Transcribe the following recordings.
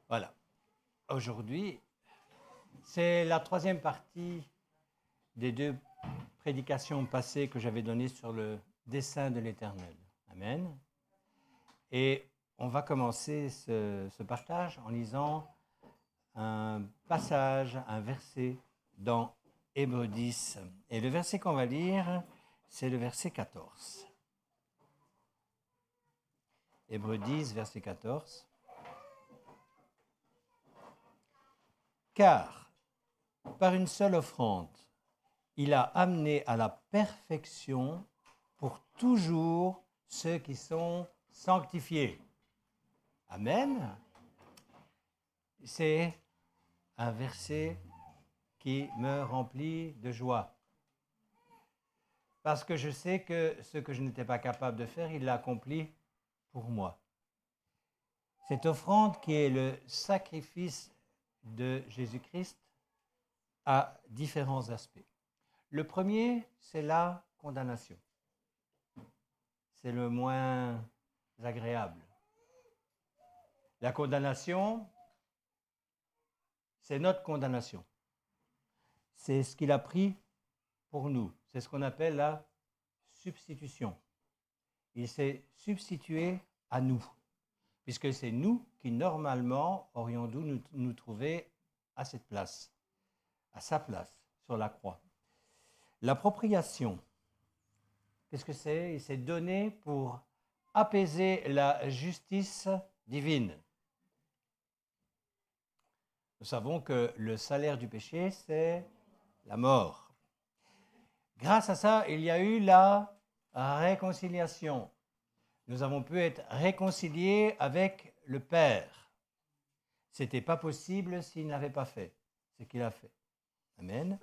Voilà. Aujourd'hui, c'est la troisième partie des deux prédications passées que j'avais données sur le dessein de l'Éternel. Amen. Et on va commencer ce partage en lisant un passage, un verset dans Hébreux 10. Et le verset qu'on va lire, c'est le verset 14. Hébreux 10, verset 14. Car, par une seule offrande, il a amené à la perfection pour toujours ceux qui sont sanctifiés. Amen. C'est un verset qui me remplit de joie. Parce que je sais que ce que je n'étais pas capable de faire, il l'a accompli pour moi. Cette offrande qui est le sacrifice de Jésus-Christ a différents aspects. Le premier, c'est la condamnation. C'est le moins agréable. La condamnation, c'est notre condamnation. C'est ce qu'il a pris pour nous. C'est ce qu'on appelle la substitution. Il s'est substitué à nous, puisque c'est nous qui, normalement, aurions dû nous trouver à cette place, à sa place, sur la croix. L'appropriation, qu'est-ce que c'est? Il s'est donné pour apaiser la justice divine. Nous savons que le salaire du péché, c'est la mort. Grâce à ça, il y a eu la réconciliation. Nous avons pu être réconciliés avec le Père. Ce n'était pas possible s'il ne l'avait pas fait, ce qu'il a fait. Amen.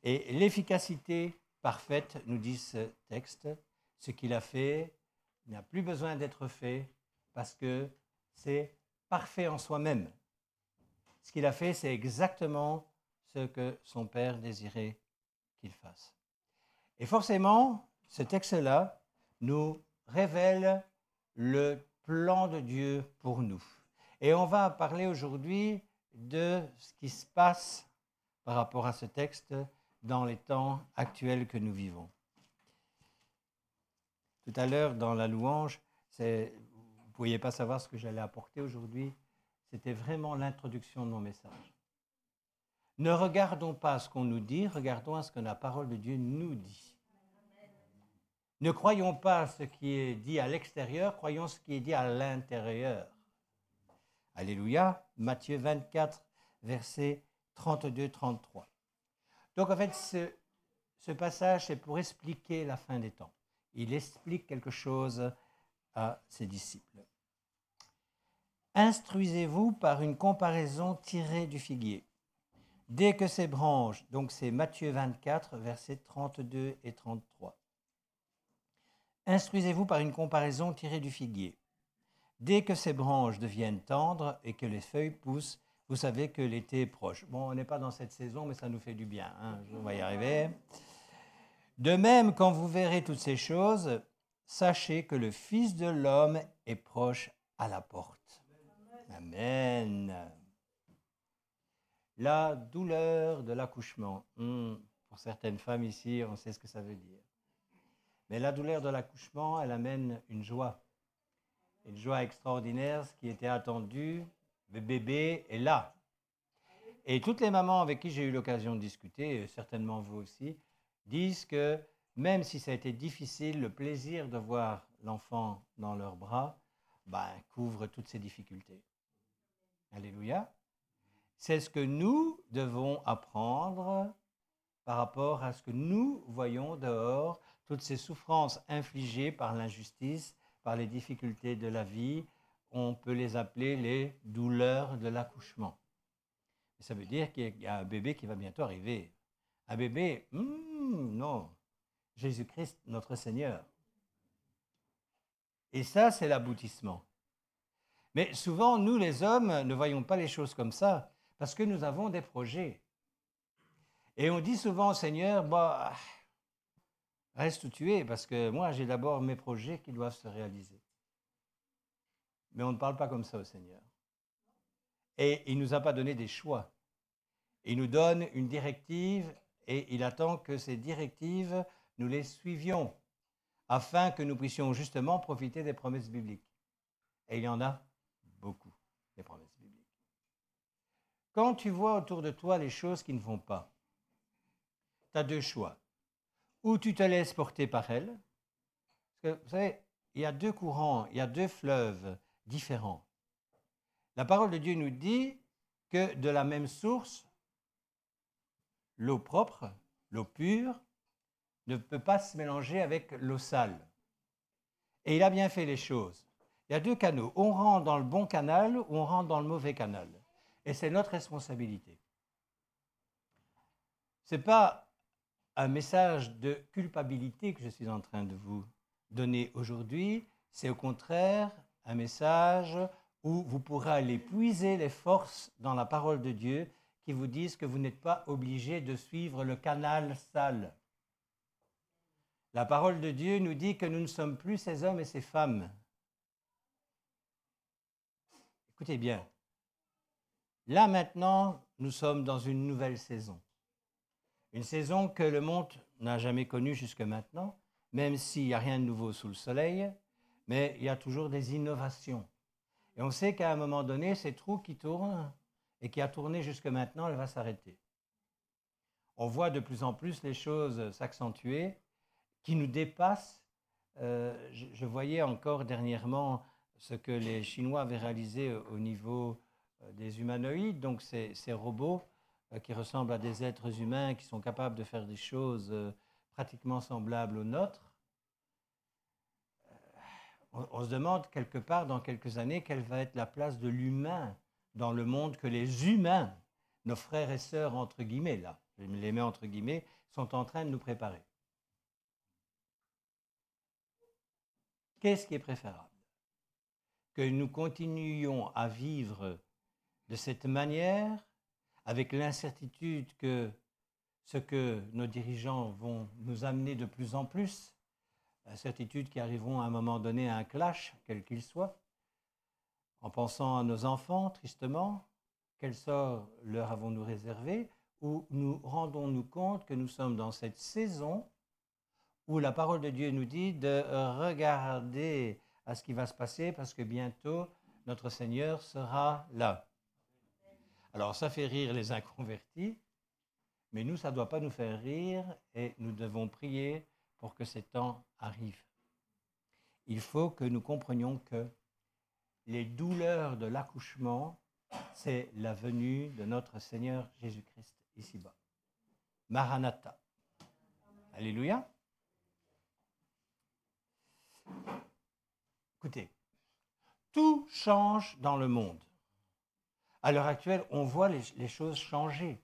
Et l'efficacité parfaite, nous dit ce texte, ce qu'il a fait n'a plus besoin d'être fait parce que c'est parfait en soi-même. Ce qu'il a fait, c'est exactement ce que son Père désirait qu'il fasse. Et forcément, ce texte-là nous révèle le plan de Dieu pour nous. Et on va parler aujourd'hui de ce qui se passe par rapport à ce texte dans les temps actuels que nous vivons. Tout à l'heure, dans la louange, vous ne pouviez pas savoir ce que j'allais apporter aujourd'hui. C'était vraiment l'introduction de mon message. Ne regardons pas ce qu'on nous dit, regardons à ce que la parole de Dieu nous dit. Ne croyons pas ce qui est dit à l'extérieur, croyons ce qui est dit à l'intérieur. Alléluia, Matthieu 24, versets 32-33. Donc en fait, ce passage, c'est pour expliquer la fin des temps. Il explique quelque chose à ses disciples. Instruisez-vous par une comparaison tirée du figuier. Dès que ses branches, donc c'est Matthieu 24, versets 32 et 33. Instruisez-vous par une comparaison tirée du figuier. Dès que ses branches deviennent tendres et que les feuilles poussent, vous savez que l'été est proche. Bon, on n'est pas dans cette saison, mais ça nous fait du bien. On va y arriver. De même, quand vous verrez toutes ces choses, sachez que le Fils de l'homme est proche à la porte. Amen. La douleur de l'accouchement. Pour certaines femmes ici, on sait ce que ça veut dire. Mais la douleur de l'accouchement, elle amène une joie extraordinaire, ce qui était attendu. Le bébé est là. Et toutes les mamans avec qui j'ai eu l'occasion de discuter, certainement vous aussi, disent que même si ça a été difficile, le plaisir de voir l'enfant dans leurs bras couvre toutes ces difficultés. Alléluia. C'est ce que nous devons apprendre par rapport à ce que nous voyons dehors, toutes ces souffrances infligées par l'injustice, par les difficultés de la vie. On peut les appeler les douleurs de l'accouchement. Et ça veut dire qu'il y a un bébé qui va bientôt arriver. Un bébé, non, Jésus-Christ, notre Seigneur. Et ça, c'est l'aboutissement. Mais souvent, nous, les hommes, ne voyons pas les choses comme ça, parce que nous avons des projets. Et on dit souvent au Seigneur, reste où tu es, parce que moi, j'ai d'abord mes projets qui doivent se réaliser. Mais on ne parle pas comme ça au Seigneur. Et il ne nous a pas donné des choix. Il nous donne une directive et il attend que ces directives, nous les suivions afin que nous puissions justement profiter des promesses bibliques. Et il y en a beaucoup, des promesses bibliques. Quand tu vois autour de toi les choses qui ne vont pas, tu as deux choix. Ou tu te laisses porter par elles, parce que vous savez, il y a deux courants, il y a deux fleuves différents. La parole de Dieu nous dit que de la même source, l'eau propre, l'eau pure, ne peut pas se mélanger avec l'eau sale. Et il a bien fait les choses. Il y a deux canaux. On rentre dans le bon canal ou on rentre dans le mauvais canal. Et c'est notre responsabilité. Ce n'est pas un message de culpabilité que je suis en train de vous donner aujourd'hui. C'est au contraire un message où vous pourrez aller puiser les forces dans la parole de Dieu qui vous disent que vous n'êtes pas obligé de suivre le canal sale. La parole de Dieu nous dit que nous ne sommes plus ces hommes et ces femmes. Écoutez bien, là maintenant, nous sommes dans une nouvelle saison. Une saison que le monde n'a jamais connue jusque maintenant, même s'il n'y a rien de nouveau sous le soleil, mais il y a toujours des innovations. Et on sait qu'à un moment donné, cette roue qui tourne et qui a tourné jusque maintenant, elle va s'arrêter. On voit de plus en plus les choses s'accentuer, qui nous dépassent. Je voyais encore dernièrement ce que les Chinois avaient réalisé au niveau des humanoïdes, donc ces robots qui ressemblent à des êtres humains qui sont capables de faire des choses pratiquement semblables aux nôtres. On se demande quelque part, dans quelques années, quelle va être la place de l'humain dans le monde que les humains, nos frères et sœurs, entre guillemets, là, je les mets entre guillemets, sont en train de nous préparer. Qu'est-ce qui est préférable? Que nous continuions à vivre de cette manière, avec l'incertitude que ce que nos dirigeants vont nous amener de plus en plus, incertitudes qui arriveront à un moment donné à un clash, quel qu'il soit, en pensant à nos enfants, tristement, quel sort leur avons-nous réservé, ou nous rendons-nous compte que nous sommes dans cette saison où la parole de Dieu nous dit de regarder à ce qui va se passer parce que bientôt notre Seigneur sera là. Alors ça fait rire les inconvertis, mais nous, ça ne doit pas nous faire rire et nous devons prier pour que ces temps arrivent. Il faut que nous comprenions que les douleurs de l'accouchement, c'est la venue de notre Seigneur Jésus-Christ ici-bas. Maranatha. Alléluia. Écoutez, tout change dans le monde. À l'heure actuelle, on voit les choses changer.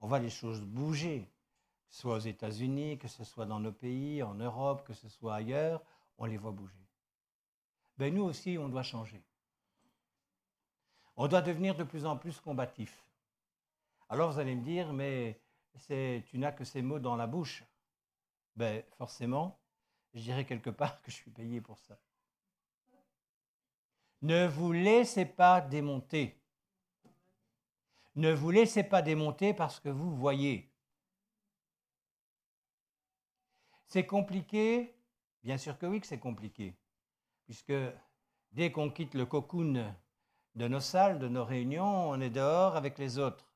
On voit les choses bouger, que ce soit aux États-Unis, que ce soit dans nos pays, en Europe, que ce soit ailleurs, on les voit bouger. Ben nous aussi, on doit changer. On doit devenir de plus en plus combatifs. Alors vous allez me dire, mais tu n'as que ces mots dans la bouche. Ben forcément, je dirais quelque part que je suis payé pour ça. Ne vous laissez pas démonter. Ne vous laissez pas démonter parce que vous voyez. C'est compliqué? Bien sûr que oui que c'est compliqué. Puisque dès qu'on quitte le cocoon de nos salles, de nos réunions, on est dehors avec les autres.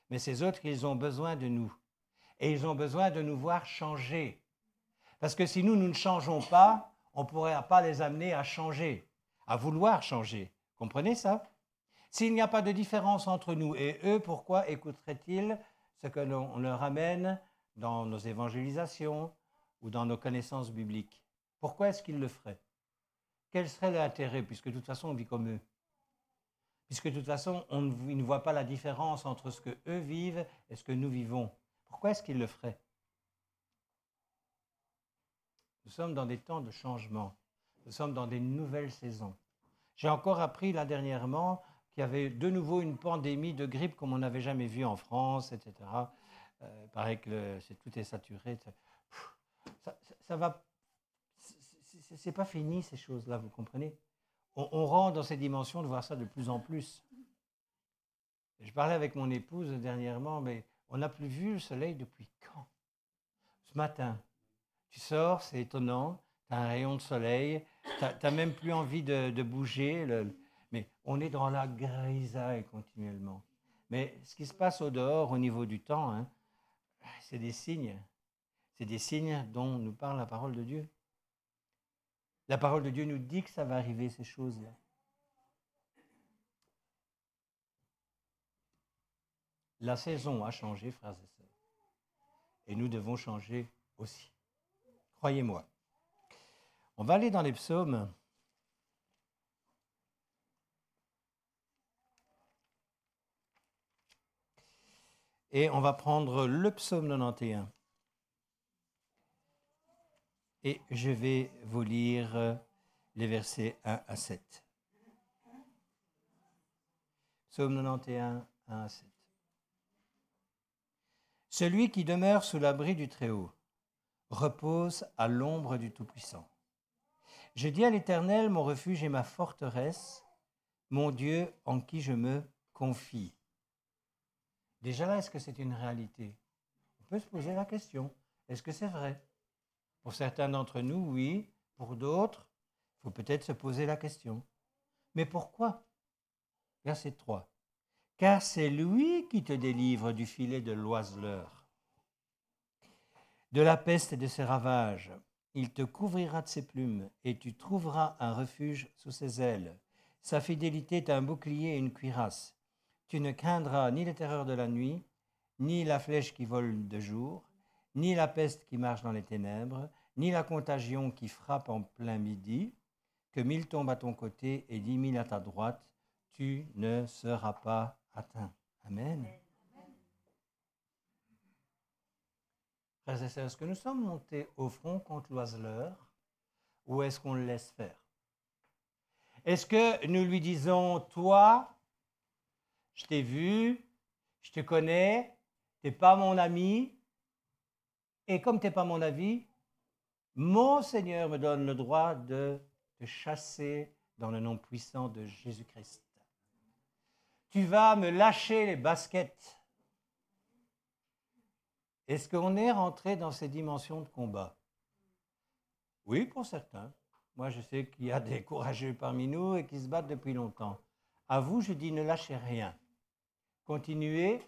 Mais ces autres, ils ont besoin de nous. Et ils ont besoin de nous voir changer. Parce que si nous ne changeons pas, on ne pourra pas les amener à changer, à vouloir changer. Comprenez ça? S'il n'y a pas de différence entre nous et eux, pourquoi écouteraient-ils ce que l'on leur amène dans nos évangélisations ou dans nos connaissances bibliques? Pourquoi est-ce qu'ils le feraient? Quel serait l'intérêt, puisque de toute façon on vit comme eux? Puisque de toute façon ils ne voient pas la différence entre ce qu'eux vivent et ce que nous vivons. Pourquoi est-ce qu'ils le feraient? Nous sommes dans des temps de changement. Nous sommes dans des nouvelles saisons. J'ai encore appris là dernièrement qu'il y avait de nouveau une pandémie de grippe comme on n'avait jamais vu en France, etc. Il paraît que tout est saturé. Ça va. C'est pas fini ces choses-là, vous comprenez? On rentre dans ces dimensions de voir ça de plus en plus. Je parlais avec mon épouse dernièrement, mais on n'a plus vu le soleil depuis quand? Ce matin, tu sors, c'est étonnant, tu as un rayon de soleil, tu n'as même plus envie de bouger, mais on est dans la grisaille continuellement. Mais ce qui se passe au dehors, au niveau du temps, hein, c'est des signes. C'est des signes dont nous parle la parole de Dieu. La parole de Dieu nous dit que ça va arriver, ces choses-là. La saison a changé, frères et sœurs. Et nous devons changer aussi. Croyez-moi. On va aller dans les psaumes. Et on va prendre le psaume 91. Et je vais vous lire les versets 1 à 7. Psaume 91, 1 à 7. Celui qui demeure sous l'abri du Très-Haut repose à l'ombre du Tout-Puissant. Je dis à l'Éternel, mon refuge et ma forteresse, mon Dieu en qui je me confie. Déjà là, est-ce que c'est une réalité? On peut se poser la question. Est-ce que c'est vrai? Pour certains d'entre nous, oui. Pour d'autres, il faut peut-être se poser la question. Mais pourquoi? Verset 3. Car c'est lui qui te délivre du filet de l'oiseleur, de la peste et de ses ravages. Il te couvrira de ses plumes et tu trouveras un refuge sous ses ailes. Sa fidélité est un bouclier et une cuirasse. Tu ne craindras ni les terreurs de la nuit, ni la flèche qui vole de jour, ni la peste qui marche dans les ténèbres, ni la contagion qui frappe en plein midi. Que 1000 tombent à ton côté et 10 000 à ta droite, tu ne seras pas atteint. Amen. Frères et sœurs, est-ce que nous sommes montés au front contre l'oiseleur ou est-ce qu'on le laisse faire? Est-ce que nous lui disons, toi, je t'ai vu, je te connais, tu n'es pas mon ami, et comme tu n'es pas mon ami, mon Seigneur me donne le droit de te chasser dans le nom puissant de Jésus-Christ. Tu vas me lâcher les baskets. Est-ce qu'on est rentré dans ces dimensions de combat? Oui, pour certains. Moi, je sais qu'il y a des courageux parmi nous et qui se battent depuis longtemps. À vous, je dis, ne lâchez rien. Continuez,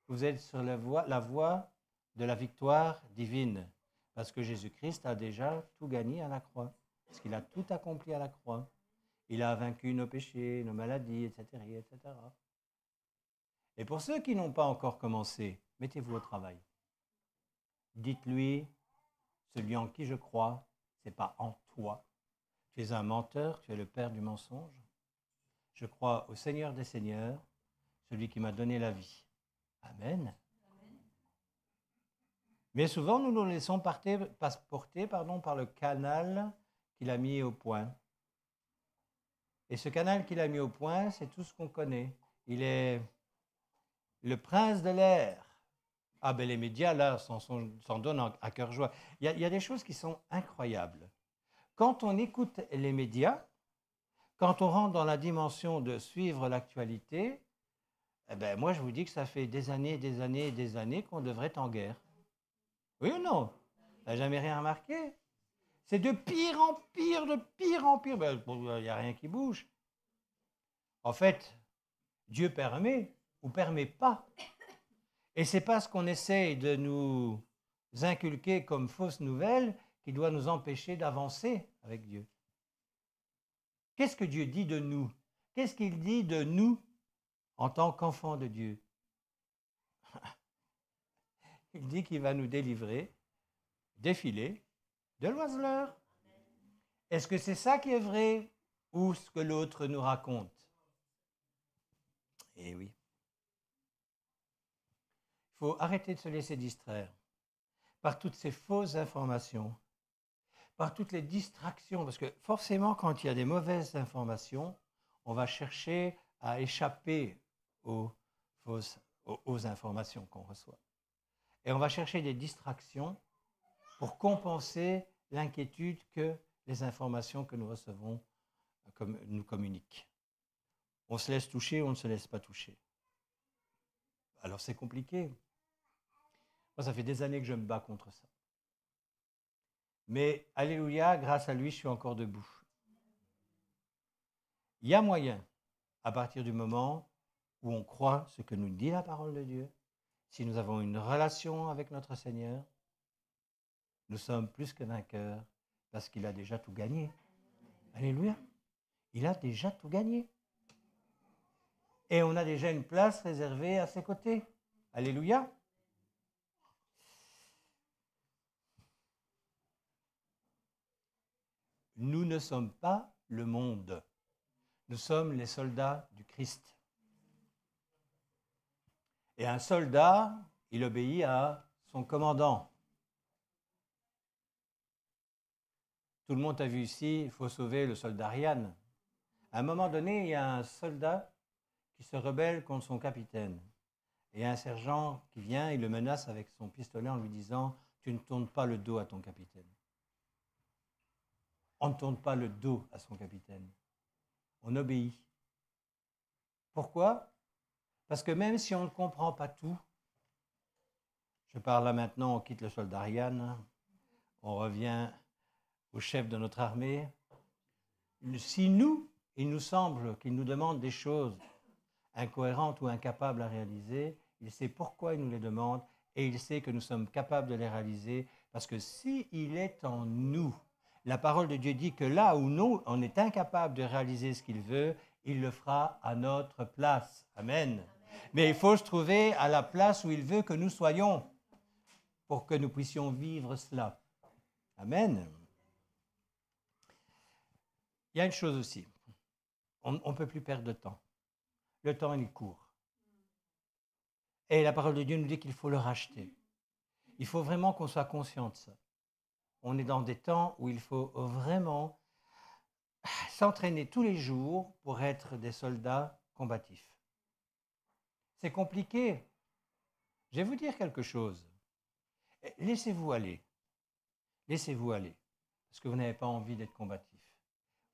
vous êtes sur la voie de la victoire divine. Parce que Jésus-Christ a déjà tout gagné à la croix. Parce qu'il a tout accompli à la croix. Il a vaincu nos péchés, nos maladies, etc., etc. Et pour ceux qui n'ont pas encore commencé, mettez-vous au travail. Dites-lui, celui en qui je crois, ce n'est pas en toi. Tu es un menteur, tu es le père du mensonge. Je crois au Seigneur des Seigneurs, celui qui m'a donné la vie. Amen. Mais souvent, nous nous laissons porter par le canal qu'il a mis au point. Et ce canal qu'il a mis au point, c'est tout ce qu'on connaît. Il est le prince de l'air. Ah ben les médias, là, s'en donnent à cœur joie. Il y a des choses qui sont incroyables. Quand on écoute les médias, quand on rentre dans la dimension de suivre l'actualité, eh ben moi, je vous dis que ça fait des années qu'on devrait être en guerre. Oui ou non? Tu n'as jamais rien remarqué? C'est de pire en pire, de pire en pire. Ben, il n'y a rien qui bouge. En fait, Dieu permet ou permet pas. Et c'est pas ce qu'on essaye de nous inculquer comme fausse nouvelle qui doit nous empêcher d'avancer avec Dieu. Qu'est-ce que Dieu dit de nous? Qu'est-ce qu'il dit de nous en tant qu'enfants de Dieu? Il dit qu'il va nous délivrer des filets de l'oiseleur. Est-ce que c'est ça qui est vrai ou ce que l'autre nous raconte? Eh oui. Il faut arrêter de se laisser distraire par toutes ces fausses informations, par toutes les distractions, parce que forcément, quand il y a des mauvaises informations, on va chercher à échapper aux informations qu'on reçoit. Et on va chercher des distractions pour compenser l'inquiétude que les informations que nous recevons nous communiquent. On se laisse toucher, on ne se laisse pas toucher. Alors c'est compliqué. Moi, ça fait des années que je me bats contre ça. Mais, alléluia, grâce à lui, je suis encore debout. Il y a moyen, à partir du moment où on croit ce que nous dit la parole de Dieu, si nous avons une relation avec notre Seigneur, nous sommes plus que vainqueurs parce qu'il a déjà tout gagné. Alléluia. Il a déjà tout gagné. Et on a déjà une place réservée à ses côtés. Alléluia. Nous ne sommes pas le monde. Nous sommes les soldats du Christ. Et un soldat, il obéit à son commandant. Tout le monde a vu ici, il faut sauver le soldat Ryan. À un moment donné, il y a un soldat qui se rebelle contre son capitaine. Et il y a un sergent qui vient, il le menace avec son pistolet en lui disant « Tu ne tournes pas le dos à ton capitaine. » On ne tourne pas le dos à son capitaine. On obéit. Pourquoi? Parce que même si on ne comprend pas tout, je parle là maintenant, on quitte le soldat Ryan, on revient au chef de notre armée. Si nous, il nous semble qu'il nous demande des choses incohérentes ou incapables à réaliser, il sait pourquoi il nous les demande et il sait que nous sommes capables de les réaliser parce que s'il est en nous, la parole de Dieu dit que là où nous, on est incapable de réaliser ce qu'il veut, il le fera à notre place. Amen. Mais il faut se trouver à la place où il veut que nous soyons pour que nous puissions vivre cela. Amen. Il y a une chose aussi, on ne peut plus perdre de temps. Le temps, il est court. Et la parole de Dieu nous dit qu'il faut le racheter. Il faut vraiment qu'on soit conscient de ça. On est dans des temps où il faut vraiment s'entraîner tous les jours pour être des soldats combatifs. C'est compliqué. Je vais vous dire quelque chose. Laissez-vous aller. Laissez-vous aller. Parce que vous n'avez pas envie d'être combatif.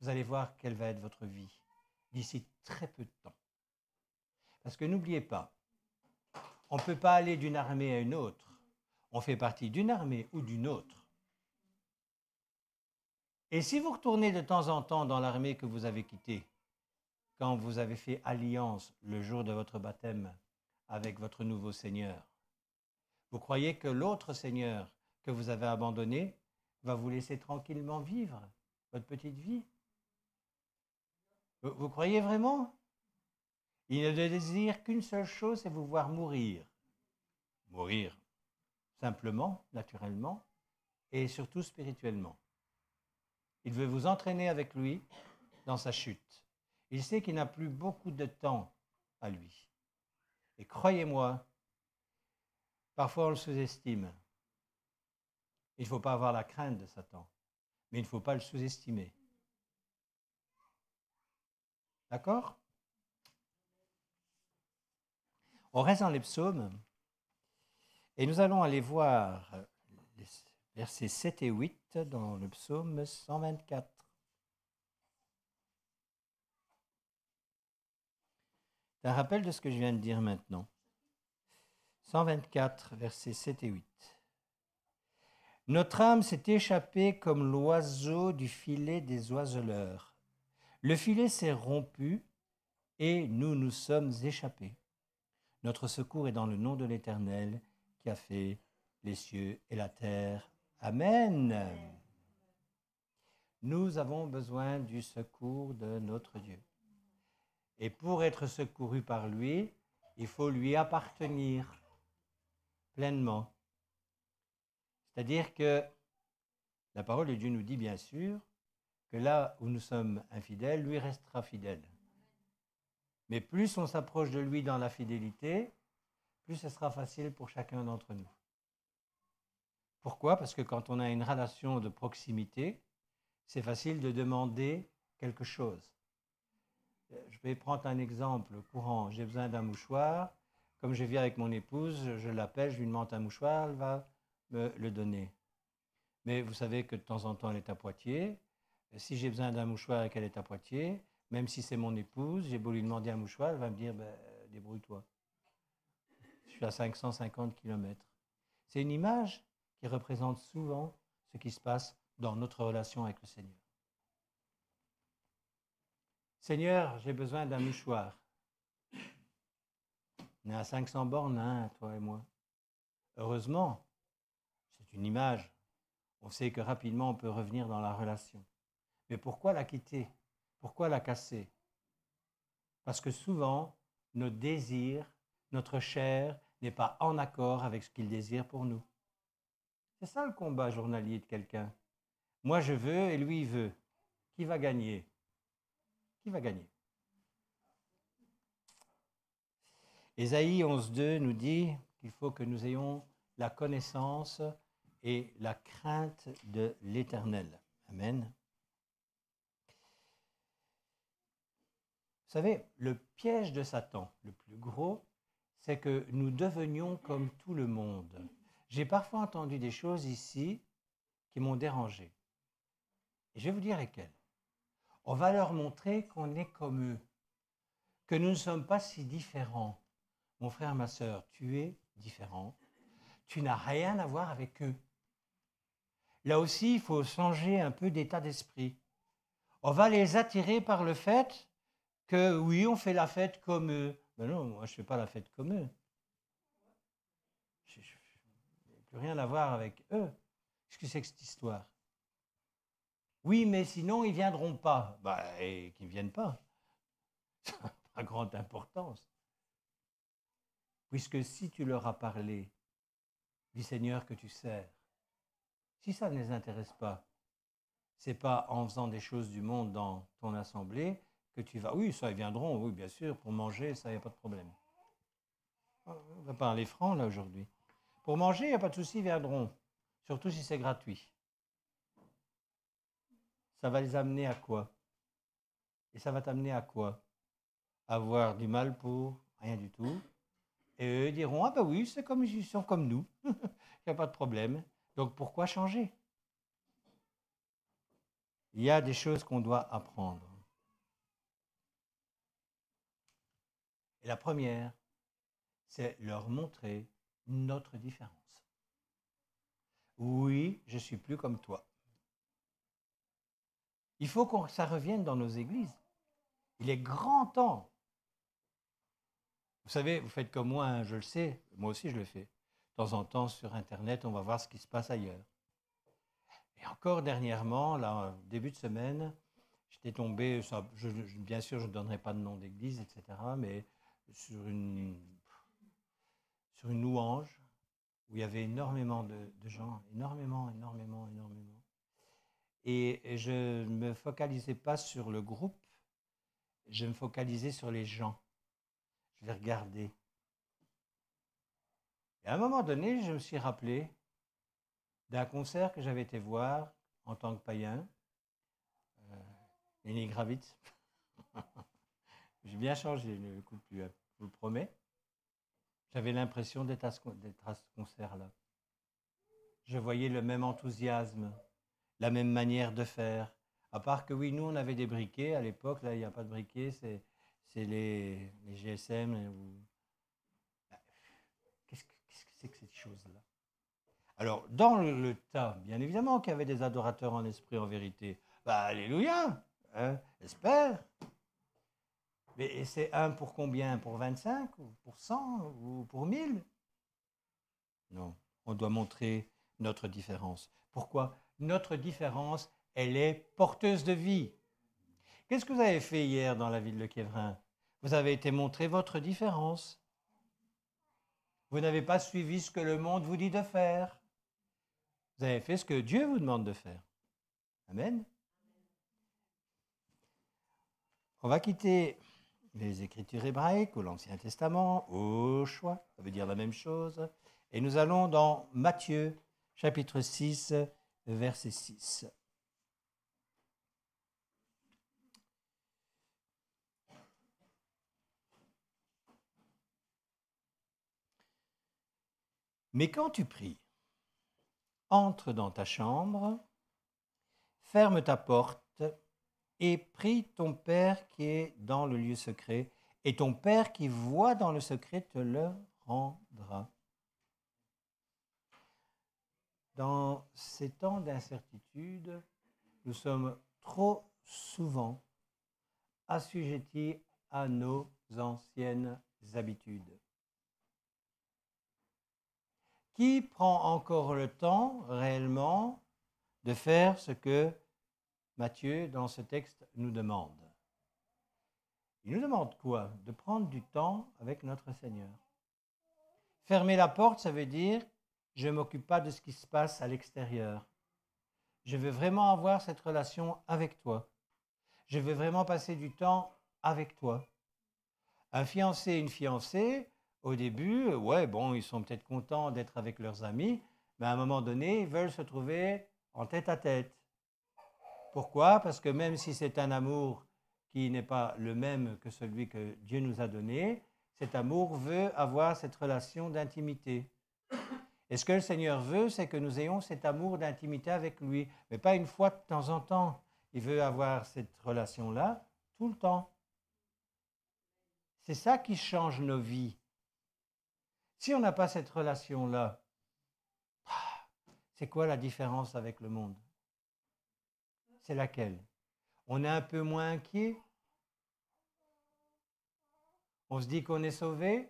Vous allez voir quelle va être votre vie d'ici très peu de temps. Parce que n'oubliez pas, on ne peut pas aller d'une armée à une autre. On fait partie d'une armée ou d'une autre. Et si vous retournez de temps en temps dans l'armée que vous avez quittée, quand vous avez fait alliance le jour de votre baptême avec votre nouveau Seigneur, vous croyez que l'autre Seigneur que vous avez abandonné va vous laisser tranquillement vivre votre petite vie? Vous croyez vraiment? Il ne désire qu'une seule chose, c'est vous voir mourir. Mourir simplement, naturellement, et surtout spirituellement. Il veut vous entraîner avec lui dans sa chute. Il sait qu'il n'a plus beaucoup de temps à lui. Et croyez-moi, parfois on le sous-estime. Il ne faut pas avoir la crainte de Satan, mais il ne faut pas le sous-estimer. D'accord? On reste dans les psaumes et nous allons aller voir les versets 7 et 8 dans le psaume 124. C'est un rappel de ce que je viens de dire maintenant. 124, versets 7 et 8. Notre âme s'est échappée comme l'oiseau du filet des oiseleurs. Le filet s'est rompu et nous nous sommes échappés. Notre secours est dans le nom de l'Éternel qui a fait les cieux et la terre. Amen. Nous avons besoin du secours de notre Dieu. Et pour être secouru par lui, il faut lui appartenir pleinement. C'est-à-dire que la parole de Dieu nous dit bien sûr que là où nous sommes infidèles, lui restera fidèle. Mais plus on s'approche de lui dans la fidélité, plus ce sera facile pour chacun d'entre nous. Pourquoi? Parce que quand on a une relation de proximité, c'est facile de demander quelque chose. Je vais prendre un exemple courant. J'ai besoin d'un mouchoir. Comme je vis avec mon épouse, je l'appelle, je lui demande un mouchoir, elle va me le donner. Mais vous savez que de temps en temps, elle est à Poitiers. Si j'ai besoin d'un mouchoir et qu'elle est à Poitiers, même si c'est mon épouse, j'ai beau lui demander un mouchoir, elle va me dire débrouille-toi. suis à 550 km. C'est une image qui représente souvent ce qui se passe dans notre relation avec le Seigneur. Seigneur, j'ai besoin d'un mouchoir. On est à 500 bornes, hein, toi et moi. Heureusement, c'est une image. On sait que rapidement, on peut revenir dans la relation. Mais pourquoi la quitter? Pourquoi la casser? Parce que souvent, nos désirs, notre chair n'est pas en accord avec ce qu'il désire pour nous. C'est ça le combat journalier de quelqu'un. Moi, je veux et lui, il veut. Qui va gagner? Qui va gagner? Ésaïe 11.2 nous dit qu'il faut que nous ayons la connaissance et la crainte de l'Éternel. Amen. Vous savez, le piège de Satan, le plus gros, c'est que nous devenions comme tout le monde. J'ai parfois entendu des choses ici qui m'ont dérangé. Et je vais vous dire lesquelles. On va leur montrer qu'on est comme eux, que nous ne sommes pas si différents. Mon frère, ma sœur, tu es différent. Tu n'as rien à voir avec eux. Là aussi, il faut changer un peu d'état d'esprit. On va les attirer par le fait que oui, on fait la fête comme eux. Mais non, moi je ne fais pas la fête comme eux. Je n'ai plus rien à voir avec eux. Qu'est-ce que c'est que cette histoire? Oui, mais sinon, ils ne viendront pas. Et qu'ils ne viennent pas. Ça n'a pas grande importance. Puisque si tu leur as parlé du Seigneur que tu sers, si ça ne les intéresse pas, ce n'est pas en faisant des choses du monde dans ton assemblée que tu vas... Oui, ça, ils viendront, oui, bien sûr, pour manger, ça, il n'y a pas de problème. On va parler franc, là, aujourd'hui. Pour manger, il n'y a pas de souci, ils viendront. Surtout si c'est gratuit. Ça va les amener à quoi? Et ça va t'amener à quoi? Avoir du mal pour rien du tout. Et eux diront, ah ben oui, c'est comme ils sont comme nous. Il n'y a pas de problème. Donc pourquoi changer? Il y a des choses qu'on doit apprendre. Et la première, c'est leur montrer notre différence. Oui, je ne suis plus comme toi. Il faut que ça revienne dans nos églises. Il est grand temps. Vous savez, vous faites comme moi, hein, je le sais, moi aussi je le fais. De temps en temps sur Internet, on va voir ce qui se passe ailleurs. Et encore dernièrement, là, début de semaine, j'étais tombé, bien sûr je ne donnerai pas de nom d'église, etc., mais sur une louange où il y avait énormément de gens, énormément. Et je ne me focalisais pas sur le groupe, je me focalisais sur les gens. Je les regardais. Et à un moment donné, je me suis rappelé d'un concert que j'avais été voir en tant que païen, Lenny Kravitz. J'ai bien changé, je n'écoute plus, je vous le promets. J'avais l'impression d'être à ce concert-là. Je voyais le même enthousiasme, la même manière de faire. À part que oui, nous, on avait des briquets. À l'époque, là, il n'y a pas de briquets, c'est les GSM. Qu'est-ce que c'est que cette chose-là? Alors, dans le tas, bien évidemment qu'il y avait des adorateurs en esprit, en vérité. Alléluia, hein, j'espère. Mais c'est un pour combien? Pour 25 ou pour 100 ou pour 1000? Non, on doit montrer notre différence. Pourquoi? Notre différence, elle est porteuse de vie. Qu'est-ce que vous avez fait hier dans la ville de Quévrin? Vous avez été montrer votre différence. Vous n'avez pas suivi ce que le monde vous dit de faire. Vous avez fait ce que Dieu vous demande de faire. Amen. On va quitter les Écritures hébraïques ou l'Ancien Testament, au choix, ça veut dire la même chose. Et nous allons dans Matthieu, chapitre 6, verset 6. Mais quand tu pries, entre dans ta chambre, ferme ta porte et prie ton Père qui est dans le lieu secret, et ton Père qui voit dans le secret te le prendra. Dans ces temps d'incertitude, nous sommes trop souvent assujettis à nos anciennes habitudes. Qui prend encore le temps réellement de faire ce que Matthieu, dans ce texte, nous demande? Il nous demande quoi? De prendre du temps avec notre Seigneur. Fermer la porte, ça veut dire je ne m'occupe pas de ce qui se passe à l'extérieur. Je veux vraiment avoir cette relation avec toi. Je veux vraiment passer du temps avec toi. Un fiancé et une fiancée, au début, ils sont peut-être contents d'être avec leurs amis, mais à un moment donné, ils veulent se trouver en tête à tête. Pourquoi? Parce que même si c'est un amour qui n'est pas le même que celui que Dieu nous a donné, cet amour veut avoir cette relation d'intimité. Et ce que le Seigneur veut, c'est que nous ayons cet amour d'intimité avec lui, mais pas une fois de temps en temps. Il veut avoir cette relation-là tout le temps. C'est ça qui change nos vies. Si on n'a pas cette relation-là, c'est quoi la différence avec le monde? C'est laquelle? On est un peu moins inquiet. On se dit qu'on est sauvé,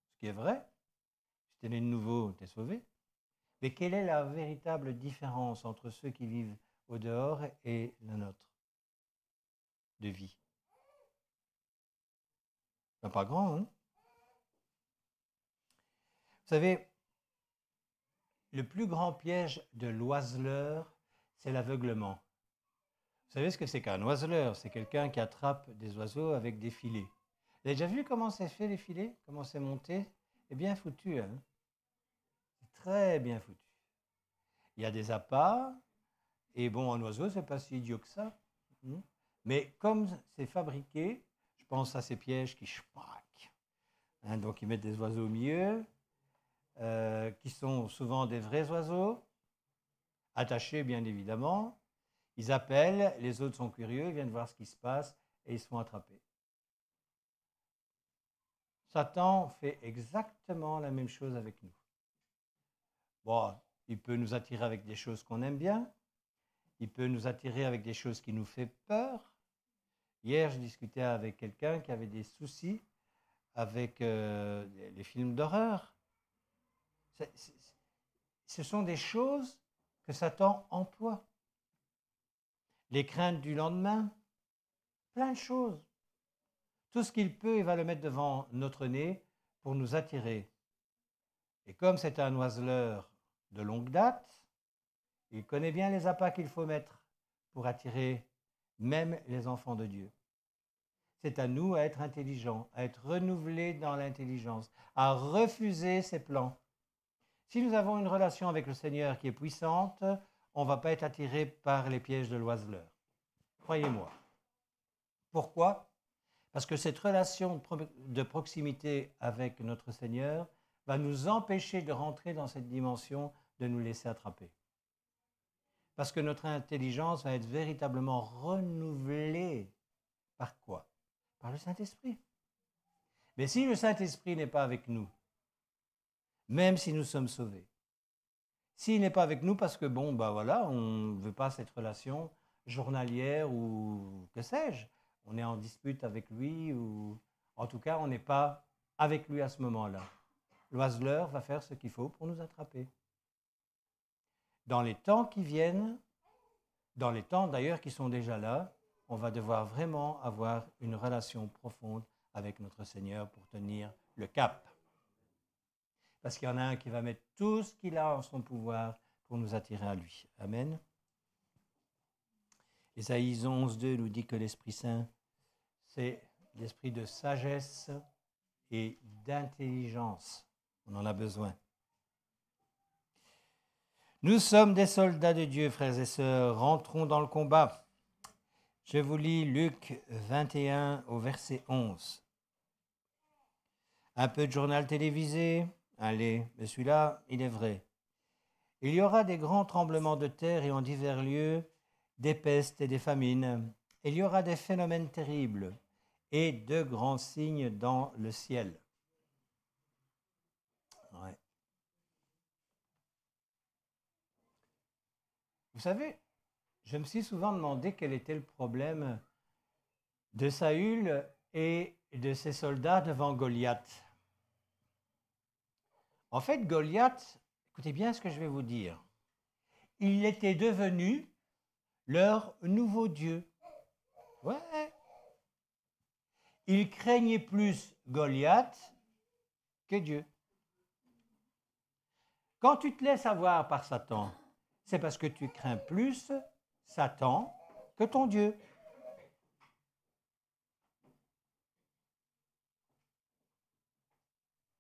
ce qui est vrai. Si tu es né de nouveau, tu es sauvé. Mais quelle est la véritable différence entre ceux qui vivent au dehors et la nôtre de vie? Ben, pas grand, hein? Vous savez, le plus grand piège de l'oiseleur, c'est l'aveuglement. Vous savez ce que c'est qu'un oiseleur? C'est quelqu'un qui attrape des oiseaux avec des filets. Vous avez déjà vu comment c'est fait les filets? Comment c'est monté? C'est bien foutu, hein? C'est très bien foutu. Il y a des appâts, et bon, un oiseau, c'est pas si idiot que ça. Mais comme c'est fabriqué, je pense à ces pièges qui schpack. Donc ils mettent des oiseaux au milieu, qui sont souvent des vrais oiseaux, attachés bien évidemment. Ils appellent, les autres sont curieux, ils viennent voir ce qui se passe et ils se font attraper. Satan fait exactement la même chose avec nous. Bon, il peut nous attirer avec des choses qu'on aime bien, il peut nous attirer avec des choses qui nous font peur. Hier, je discutais avec quelqu'un qui avait des soucis avec les films d'horreur. Ce sont des choses que Satan emploie. Les craintes du lendemain, plein de choses. Tout ce qu'il peut, il va le mettre devant notre nez pour nous attirer. Et comme c'est un oiseleur de longue date, il connaît bien les appâts qu'il faut mettre pour attirer même les enfants de Dieu. C'est à nous à être intelligents, à être renouvelés dans l'intelligence, à refuser ses plans. Si nous avons une relation avec le Seigneur qui est puissante, on ne va pas être attiré par les pièges de l'oiseleur. Croyez-moi. Pourquoi? Parce que cette relation de proximité avec notre Seigneur va nous empêcher de rentrer dans cette dimension de nous laisser attraper. Parce que notre intelligence va être véritablement renouvelée par quoi? Par le Saint-Esprit. Mais si le Saint-Esprit n'est pas avec nous, même si nous sommes sauvés, s'il n'est pas avec nous parce que, on ne veut pas cette relation journalière ou que sais-je, on est en dispute avec lui ou en tout cas, on n'est pas avec lui à ce moment-là. L'oiseleur va faire ce qu'il faut pour nous attraper. Dans les temps qui viennent, dans les temps d'ailleurs qui sont déjà là, on va devoir vraiment avoir une relation profonde avec notre Seigneur pour tenir le cap. Parce qu'il y en a un qui va mettre tout ce qu'il a en son pouvoir pour nous attirer à lui. Amen. Ésaïe 11.2 nous dit que l'Esprit Saint, c'est l'esprit de sagesse et d'intelligence. On en a besoin. Nous sommes des soldats de Dieu, frères et sœurs. Rentrons dans le combat. Je vous lis Luc 21 au verset 11. Un peu de journal télévisé. Allez, mais celui-là, il est vrai. Il y aura des grands tremblements de terre et en divers lieux, des pestes et des famines. Il y aura des phénomènes terribles et de grands signes dans le ciel. Vous savez, je me suis souvent demandé quel était le problème de Saül et de ses soldats devant Goliath. En fait, Goliath, écoutez bien ce que je vais vous dire, il était devenu leur nouveau Dieu. Ouais. Il craignait plus Goliath que Dieu. Quand tu te laisses avoir par Satan, c'est parce que tu crains plus Satan que ton Dieu.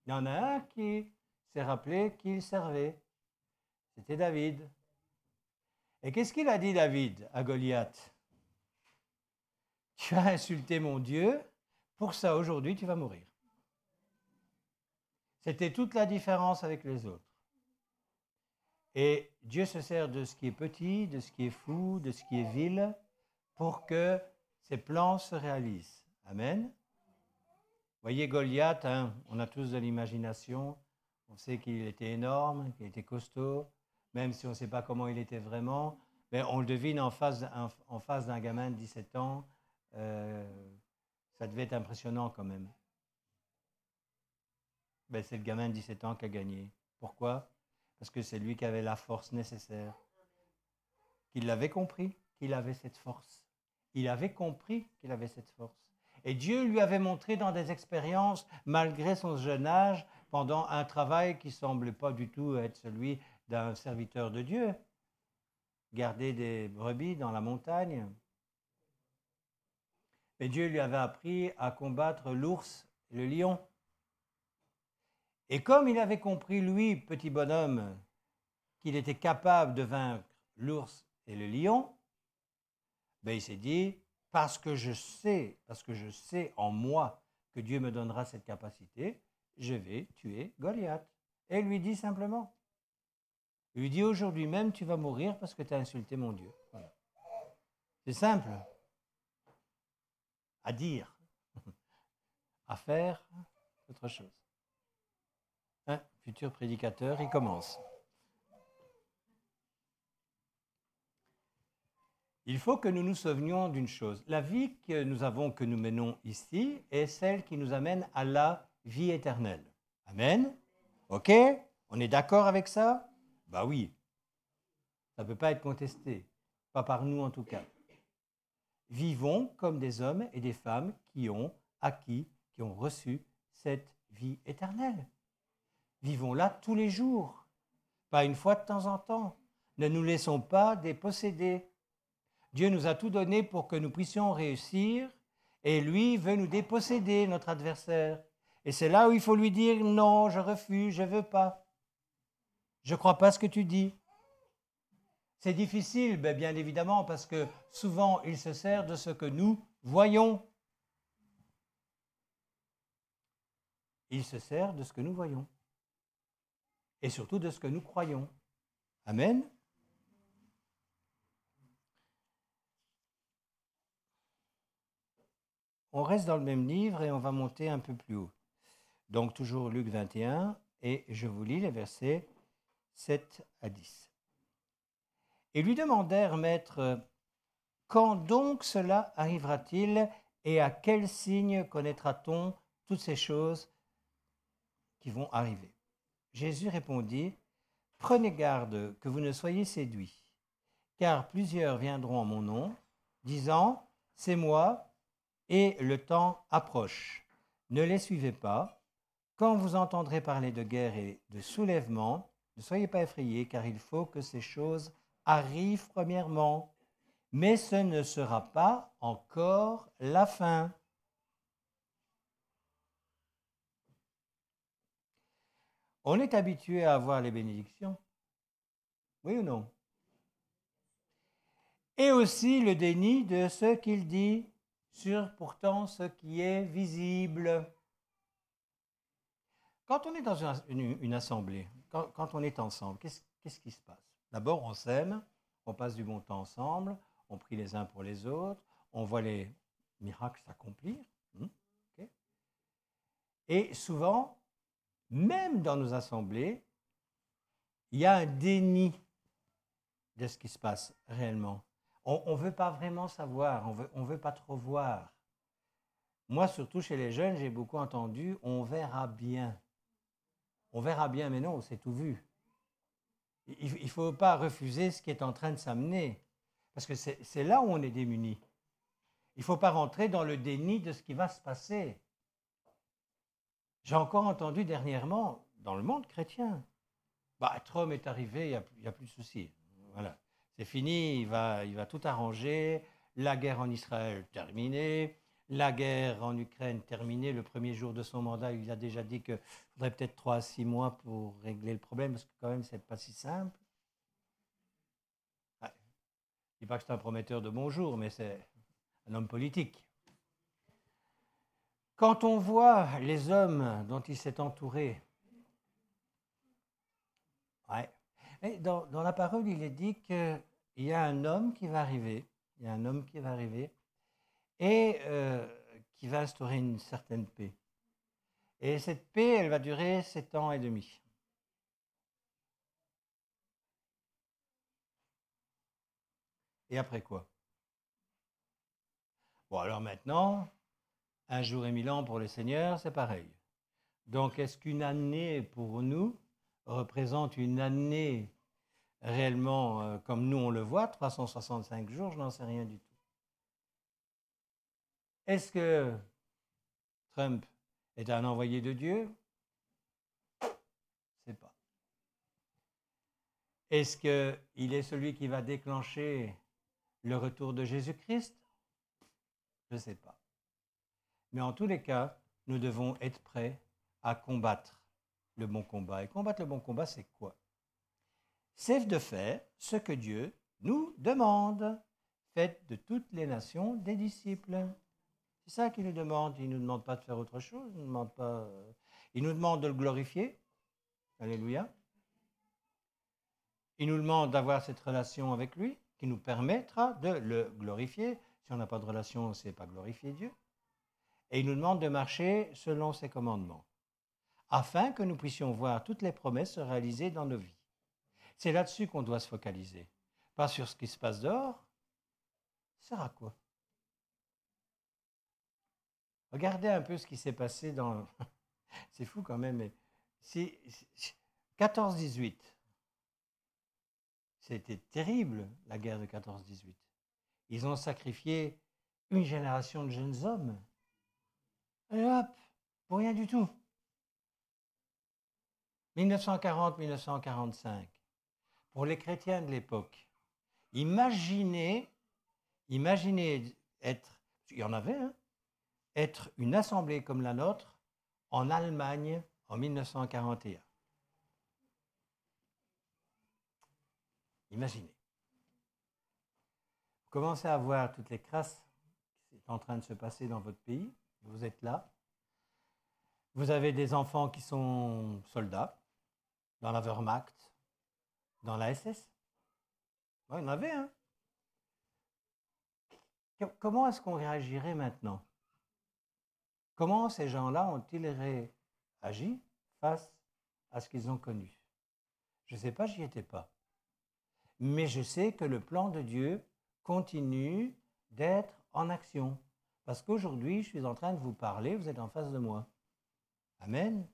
Il y en a un qui s'est rappelé qu'il servait. C'était David. Et qu'est-ce qu'il a dit, David, à Goliath? Tu as insulté mon Dieu, pour ça, aujourd'hui, tu vas mourir. C'était toute la différence avec les autres. Et Dieu se sert de ce qui est petit, de ce qui est fou, de ce qui est vil, pour que ses plans se réalisent. Amen. Voyez Goliath, hein, on a tous de l'imagination, on sait qu'il était énorme, qu'il était costaud, même si on ne sait pas comment il était vraiment, mais on le devine en face d'un gamin de 17 ans, ça devait être impressionnant quand même. Ben, c'est le gamin de 17 ans qui a gagné. Pourquoi? Parce que c'est lui qui avait la force nécessaire. Qu'il l'avait compris, qu'il avait cette force. Il avait compris qu'il avait cette force. Et Dieu lui avait montré dans des expériences, malgré son jeune âge, pendant un travail qui ne semblait pas du tout être celui d'un serviteur de Dieu. Garder des brebis dans la montagne. Et Dieu lui avait appris à combattre l'ours et le lion. Et comme il avait compris, lui, petit bonhomme, qu'il était capable de vaincre l'ours et le lion, ben il s'est dit, parce que je sais en moi que Dieu me donnera cette capacité, je vais tuer Goliath. Et il lui dit simplement, il lui dit, aujourd'hui même, tu vas mourir parce que tu as insulté mon Dieu. Voilà. C'est simple à dire, à faire, autre chose. Un futur prédicateur, il commence. Il faut que nous nous souvenions d'une chose. La vie que nous menons ici, est celle qui nous amène à la vie éternelle. Amen? OK? On est d'accord avec ça? Ben oui. Ça ne peut pas être contesté. Pas par nous en tout cas. Vivons comme des hommes et des femmes qui ont acquis, qui ont reçu cette vie éternelle. Vivons-la tous les jours, pas une fois de temps en temps. Ne nous laissons pas déposséder. Dieu nous a tout donné pour que nous puissions réussir et lui veut nous déposséder, notre adversaire. Et c'est là où il faut lui dire non, je refuse, je ne veux pas. Je ne crois pas ce que tu dis. C'est difficile, bien évidemment, parce que souvent il se sert de ce que nous voyons. Il se sert de ce que nous voyons. Et surtout de ce que nous croyons. Amen. On reste dans le même livre et on va monter un peu plus haut. Donc toujours Luc 21 et je vous lis les versets 7 à 10. Ils lui demandèrent, Maître, quand donc cela arrivera-t-il et à quel signe connaîtra-t-on toutes ces choses qui vont arriver? Jésus répondit, prenez garde que vous ne soyez séduits, car plusieurs viendront en mon nom, disant, c'est moi, et le temps approche. Ne les suivez pas. Quand vous entendrez parler de guerre et de soulèvement, ne soyez pas effrayés, car il faut que ces choses arrivent premièrement, mais ce ne sera pas encore la fin. On est habitué à avoir les bénédictions, oui ou non? Et aussi le déni de ce qu'il dit sur pourtant ce qui est visible. Quand on est dans une assemblée, quand on est ensemble, qu'est-ce qui se passe? D'abord, on s'aime, on passe du bon temps ensemble, on prie les uns pour les autres, on voit les miracles s'accomplir. Okay. Et souvent, même dans nos assemblées, il y a un déni de ce qui se passe réellement. On ne veut pas vraiment savoir, on veut pas trop voir. Moi, surtout chez les jeunes, j'ai beaucoup entendu « on verra bien ». On verra bien, mais non, c'est tout vu. Il ne faut pas refuser ce qui est en train de s'amener, parce que c'est là où on est démunis. Il ne faut pas rentrer dans le déni de ce qui va se passer. J'ai encore entendu dernièrement, dans le monde chrétien, Trump est arrivé, il n'y a plus de souci. Voilà. C'est fini, il va tout arranger. La guerre en Israël terminée. La guerre en Ukraine terminée. Le premier jour de son mandat, il a déjà dit qu'il faudrait peut-être 3 à 6 mois pour régler le problème, parce que quand même, ce n'est pas si simple. Ouais. Je ne dis pas que c'est un prometteur de bonjour, mais c'est un homme politique. Quand on voit les hommes dont il s'est entouré, ouais. Et dans la parole, il est dit qu'il y a un homme qui va arriver, il y a un homme qui va arriver et qui va instaurer une certaine paix. Et cette paix, elle va durer 7 ans et demi. Et après quoi? Bon, alors maintenant, 1 jour et 1000 ans pour le Seigneur, c'est pareil. Donc, est-ce qu'une année pour nous représente une année réellement comme nous on le voit, 365 jours, je n'en sais rien du tout. Est-ce que Trump est un envoyé de Dieu? Je ne sais pas. Est-ce qu'il est celui qui va déclencher le retour de Jésus-Christ? Je ne sais pas. Mais en tous les cas, nous devons être prêts à combattre le bon combat. Et combattre le bon combat, c'est quoi? C'est de faire ce que Dieu nous demande. Faites de toutes les nations des disciples. C'est ça qu'il nous demande. Il ne nous demande pas de faire autre chose. Il nous demande de le glorifier. Alléluia. Il nous demande d'avoir cette relation avec lui qui nous permettra de le glorifier. Si on n'a pas de relation, on ne sait pas glorifier Dieu. Et il nous demande de marcher selon ses commandements, afin que nous puissions voir toutes les promesses se réaliser dans nos vies. C'est là-dessus qu'on doit se focaliser, pas sur ce qui se passe dehors. Ça sert à quoi? Regardez un peu ce qui s'est passé dans... C'est fou quand même, mais 14-18. C'était terrible, la guerre de 14-18. Ils ont sacrifié une génération de jeunes hommes. Et hop, pour rien du tout. 1940-1945. Pour les chrétiens de l'époque, imaginez être, il y en avait, hein, être une assemblée comme la nôtre en Allemagne en 1941. Imaginez. Vous commencez à voir toutes les crasses qui sont en train de se passer dans votre pays. Vous êtes là. Vous avez des enfants qui sont soldats dans la Wehrmacht, dans la SS. Ouais, il y en avait, hein. Comment est-ce qu'on réagirait maintenant? Comment ces gens-là ont-ils réagi face à ce qu'ils ont connu? Je ne sais pas, j'y étais pas. Mais je sais que le plan de Dieu continue d'être en action. Parce qu'aujourd'hui, je suis en train de vous parler, vous êtes en face de moi. Amen.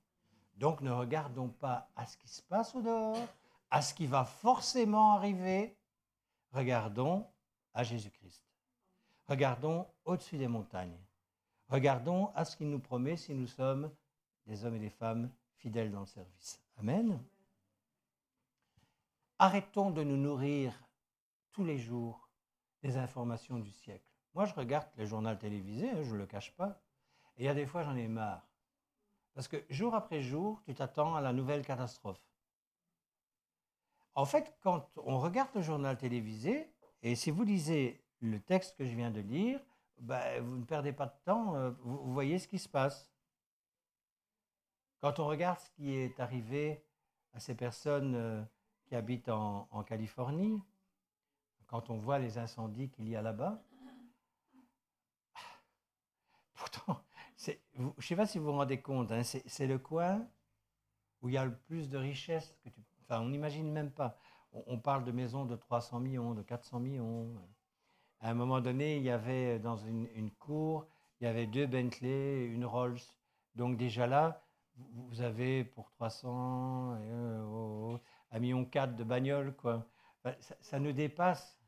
Donc ne regardons pas à ce qui se passe au dehors, à ce qui va forcément arriver. Regardons à Jésus-Christ. Regardons au-dessus des montagnes. Regardons à ce qu'il nous promet si nous sommes des hommes et des femmes fidèles dans le service. Amen. Arrêtons de nous nourrir tous les jours des informations du siècle. Moi, je regarde le journal télévisé, je ne le cache pas, et il y a des fois, j'en ai marre. Parce que jour après jour, tu t'attends à la nouvelle catastrophe. En fait, quand on regarde le journal télévisé, et si vous lisez le texte que je viens de lire, vous ne perdez pas de temps, vous voyez ce qui se passe. Quand on regarde ce qui est arrivé à ces personnes qui habitent en Californie, quand on voit les incendies qu'il y a là-bas, pourtant, je ne sais pas si vous vous rendez compte, hein, c'est le coin où il y a le plus de richesses. Enfin, on n'imagine même pas. On parle de maisons de 300 millions, de 400 millions. À un moment donné, il y avait dans une cour, il y avait 2 Bentley, une Rolls. Donc déjà là, vous avez pour 300, 1,4 million de bagnoles, quoi. Ça nous dépasse.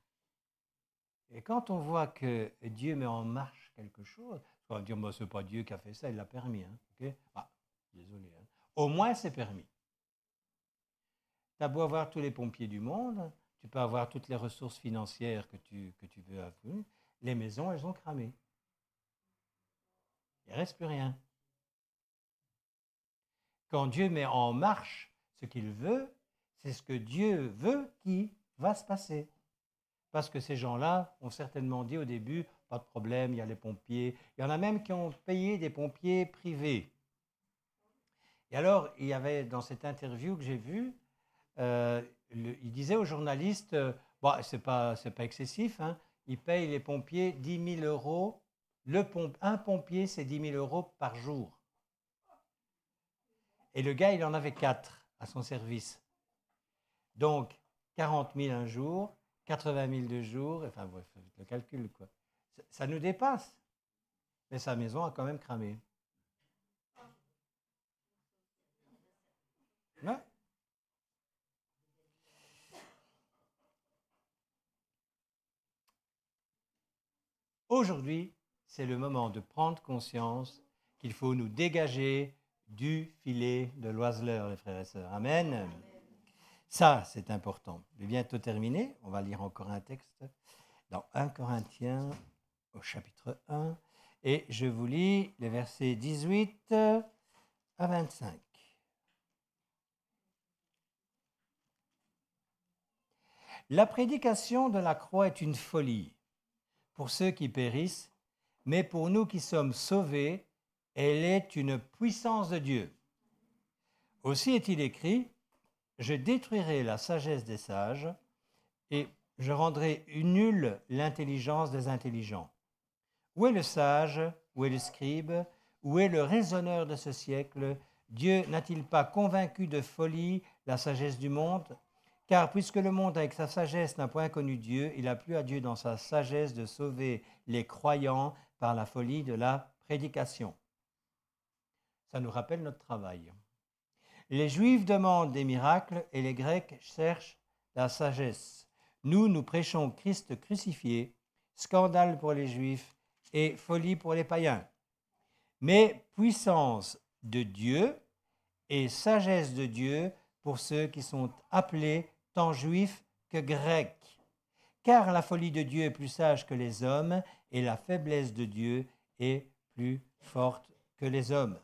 Et quand on voit que Dieu met en marche quelque chose, on va dire, ce n'est pas Dieu qui a fait ça, il l'a permis. Hein, okay? Désolé. Hein. Au moins, c'est permis. Tu as beau avoir tous les pompiers du monde, tu peux avoir toutes les ressources financières que tu veux avoir. Les maisons, elles ont cramé. Il ne reste plus rien. Quand Dieu met en marche ce qu'il veut, c'est ce que Dieu veut qui va se passer. Parce que ces gens-là ont certainement dit au début, pas de problème, il y a les pompiers. Il y en a même qui ont payé des pompiers privés. Et alors, il y avait dans cette interview que j'ai vue, il disait aux journalistes, c'est pas excessif, hein, il paye les pompiers 10 000 euros. Un pompier, c'est 10 000 euros par jour. Et le gars, il en avait 4 à son service. Donc, 40 000 un jour, 80 000 2 jours, enfin, bref, le calcul, quoi. Ça nous dépasse. Mais sa maison a quand même cramé. Ouais. Aujourd'hui, c'est le moment de prendre conscience qu'il faut nous dégager du filet de l'oiseleur, les frères et sœurs. Amen. Amen. Ça, c'est important. Je vais bientôt terminer. On va lire encore un texte dans 1 Corinthiens au chapitre 1. Et je vous lis les versets 18 à 25. La prédication de la croix est une folie pour ceux qui périssent, mais pour nous qui sommes sauvés, elle est une puissance de Dieu. Aussi est-il écrit, « Je détruirai la sagesse des sages et je rendrai nulle l'intelligence des intelligents. » Où est le sage? Où est le scribe? Où est le raisonneur de ce siècle? Dieu n'a-t-il pas convaincu de folie la sagesse du monde? Car puisque le monde avec sa sagesse n'a point connu Dieu, il a plu à Dieu dans sa sagesse de sauver les croyants par la folie de la prédication. Ça nous rappelle notre travail. Les Juifs demandent des miracles et les Grecs cherchent la sagesse. Nous prêchons Christ crucifié, scandale pour les Juifs et folie pour les païens. Mais puissance de Dieu et sagesse de Dieu pour ceux qui sont appelés tant juifs que grecs. Car la folie de Dieu est plus sage que les hommes et la faiblesse de Dieu est plus forte que les hommes.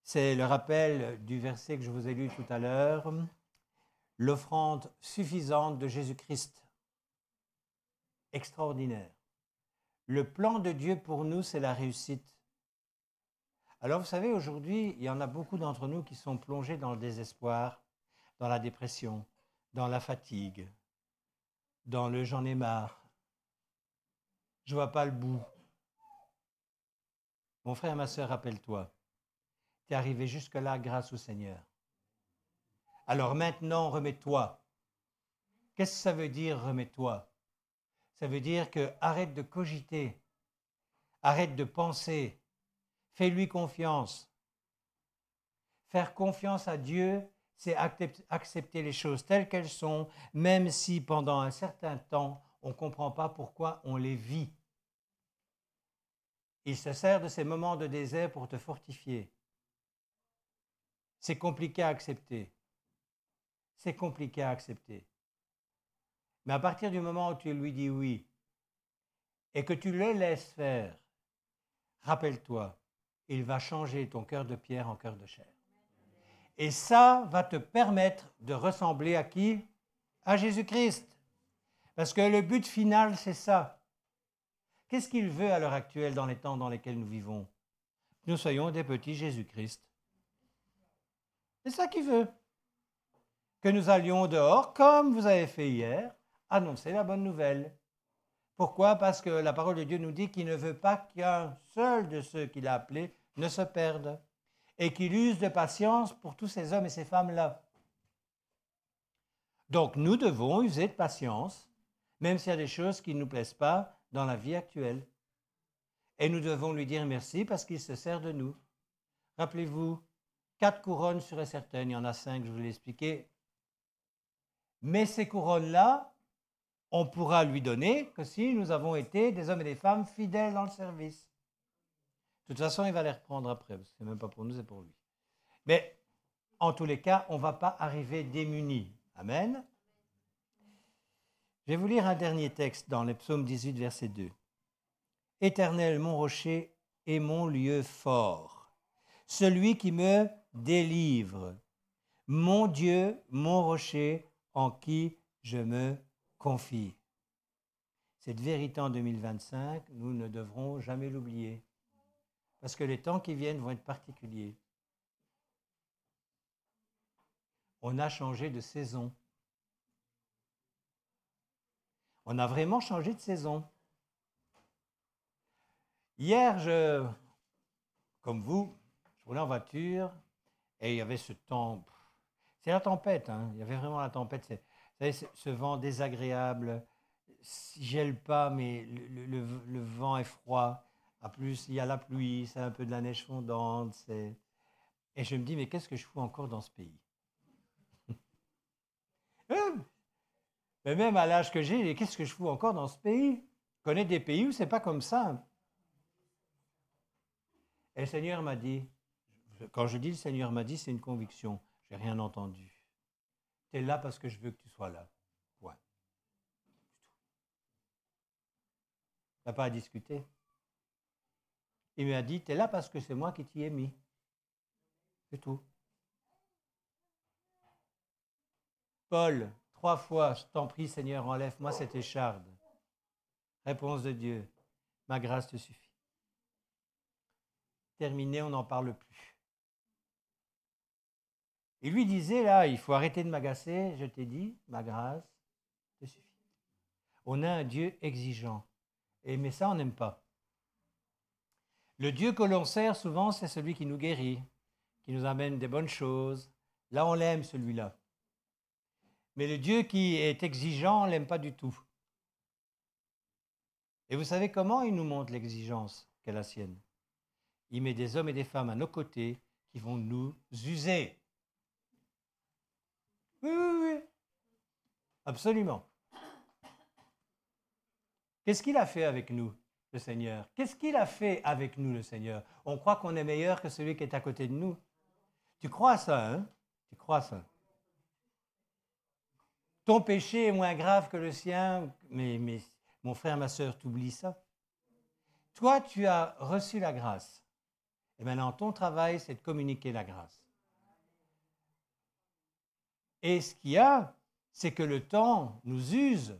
C'est le rappel du verset que je vous ai lu tout à l'heure, l'offrande suffisante de Jésus-Christ. Extraordinaire. Le plan de Dieu pour nous, c'est la réussite. Alors vous savez, aujourd'hui, il y en a beaucoup d'entre nous qui sont plongés dans le désespoir, dans la dépression, dans la fatigue, dans le j'en ai marre. Je ne vois pas le bout. Mon frère, ma sœur, rappelle-toi, tu es arrivé jusque-là grâce au Seigneur. Alors maintenant, remets-toi. Qu'est-ce que ça veut dire, remets-toi? Ça veut dire que arrête de cogiter, arrête de penser, fais-lui confiance. Faire confiance à Dieu, c'est accepter les choses telles qu'elles sont, même si pendant un certain temps, on ne comprend pas pourquoi on les vit. Il se sert de ces moments de désert pour te fortifier. C'est compliqué à accepter. C'est compliqué à accepter. Mais à partir du moment où tu lui dis oui et que tu le laisses faire, rappelle-toi, il va changer ton cœur de pierre en cœur de chair. Et ça va te permettre de ressembler à qui? À Jésus-Christ. Parce que le but final, c'est ça. Qu'est-ce qu'il veut à l'heure actuelle dans les temps dans lesquels nous vivons? Que nous soyons des petits Jésus-Christ. C'est ça qu'il veut. Que nous allions dehors, comme vous avez fait hier, annoncer la bonne nouvelle. Pourquoi? Parce que la parole de Dieu nous dit qu'il ne veut pas qu'un seul de ceux qu'il a appelés ne se perde et qu'il use de patience pour tous ces hommes et ces femmes-là. Donc, nous devons user de patience, même s'il y a des choses qui ne nous plaisent pas dans la vie actuelle. Et nous devons lui dire merci parce qu'il se sert de nous. Rappelez-vous, 4 couronnes seraient certaines, il y en a 5, je vous l'ai expliqué. Mais ces couronnes-là, on pourra lui donner que si nous avons été des hommes et des femmes fidèles dans le service. De toute façon, il va les reprendre après, parce que ce n'est même pas pour nous, c'est pour lui. Mais en tous les cas, on ne va pas arriver démunis. Amen. Je vais vous lire un dernier texte dans les psaumes 18, verset 2. « Éternel, mon rocher et mon lieu fort, celui qui me délivre, mon Dieu, mon rocher, en qui je me confie. » Cette vérité en 2025, nous ne devrons jamais l'oublier, parce que les temps qui viennent vont être particuliers. On a changé de saison. On a vraiment changé de saison. Hier, comme vous, je roulais en voiture et il y avait ce temps. C'est la tempête, hein. Il y avait vraiment la tempête. Vous savez, ce vent désagréable, il gèle pas, mais le vent est froid. En plus, il y a la pluie, c'est un peu de la neige fondante. Et je me dis, mais qu'est-ce que je fous encore dans ce pays? Mais même à l'âge que j'ai, qu'est-ce que je fous encore dans ce pays? Je connais des pays où c'est pas comme ça. Et le Seigneur m'a dit, quand je dis le Seigneur m'a dit, c'est une conviction. Je n'ai rien entendu. Tu es là parce que je veux que tu sois là. Point. Tu n'as pas à discuter. Il m'a dit, tu es là parce que c'est moi qui t'y ai mis. C'est tout. Paul, 3 fois, je t'en prie Seigneur, enlève-moi cette écharde. Réponse de Dieu, ma grâce te suffit. Terminé, on n'en parle plus. Il lui disait, là, il faut arrêter de m'agacer, je t'ai dit, ma grâce te suffit. On a un Dieu exigeant, mais ça, on n'aime pas. Le Dieu que l'on sert souvent, c'est celui qui nous guérit, qui nous amène des bonnes choses. Là, on l'aime, celui-là. Mais le Dieu qui est exigeant, on ne l'aime pas du tout. Et vous savez comment il nous montre l'exigence qu'est la sienne? Il met des hommes et des femmes à nos côtés qui vont nous user. Oui, oui, oui. Absolument. Qu'est-ce qu'il a fait avec nous, le Seigneur? Qu'est-ce qu'il a fait avec nous, le Seigneur? On croit qu'on est meilleur que celui qui est à côté de nous. Tu crois ça, hein? Tu crois ça? Ton péché est moins grave que le sien, mais mon frère, ma sœur, t'oublies ça. Toi, tu as reçu la grâce. Et maintenant, ton travail, c'est de communiquer la grâce. Et ce qu'il y a, c'est que le temps nous use.